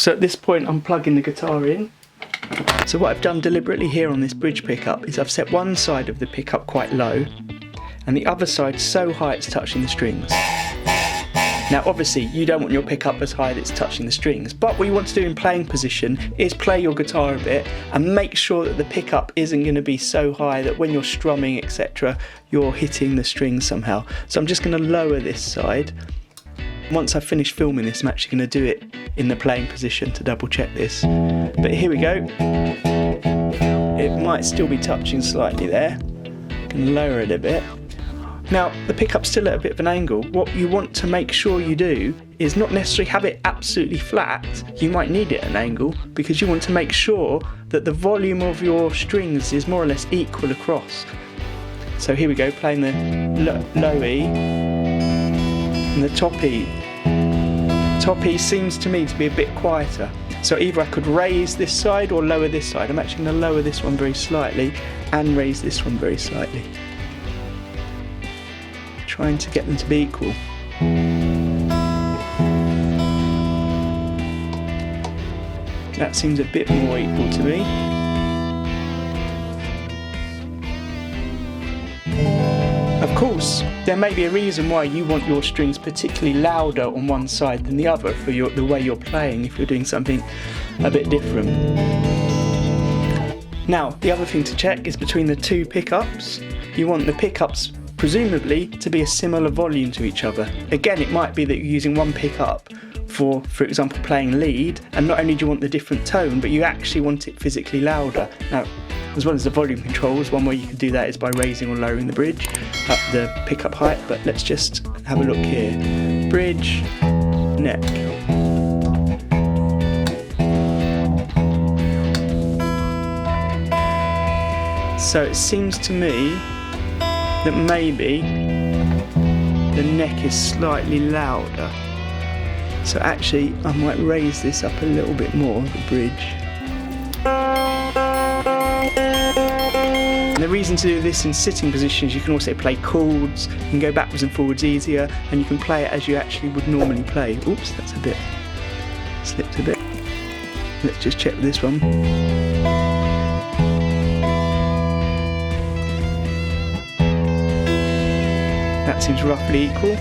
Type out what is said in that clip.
So at this point I'm plugging the guitar in. So what I've done deliberately here on this bridge pickup is I've set one side of the pickup quite low and the other side so high it's touching the strings. Now obviously you don't want your pickup as high that it's touching the strings, but what you want to do in playing position is play your guitar a bit and make sure that the pickup isn't going to be so high that when you're strumming etc you're hitting the strings somehow. So I'm just going to lower this side. Once I've finished filming this I'm actually going to do it in the playing position to double check this. But here we go. It might still be touching slightly there. I can lower it a bit. Now the pickup's still at a bit of an angle. What you want to make sure you do is not necessarily have it absolutely flat. You might need it at an angle because you want to make sure that the volume of your strings is more or less equal across. So here we go, playing the low E and the top E. Top E seems to me to be a bit quieter. So either I could raise this side or lower this side. I'm actually going to lower this one very slightly and raise this one very slightly. Trying to get them to be equal. That seems a bit more equal to me. Of course, there may be a reason why you want your strings particularly louder on one side than the other for the way you're playing if you're doing something a bit different. Now, the other thing to check is between the two pickups. You want the pickups presumably to be a similar volume to each other. Again, it might be that you're using one pickup for example, playing lead, and not only do you want the different tone, but you actually want it physically louder. Now, as well as the volume controls, one way you can do that is by raising or lowering the bridge up the pickup height, but let's just have a look here. Bridge, neck. So it seems to me that maybe the neck is slightly louder. So actually I might raise this up a little bit more, the bridge. And the reason to do this in sitting positions, you can also play chords, you can go backwards and forwards easier, and you can play it as you actually would normally play. Oops, that's a bit, slipped a bit. Let's just check this one. That seems roughly equal.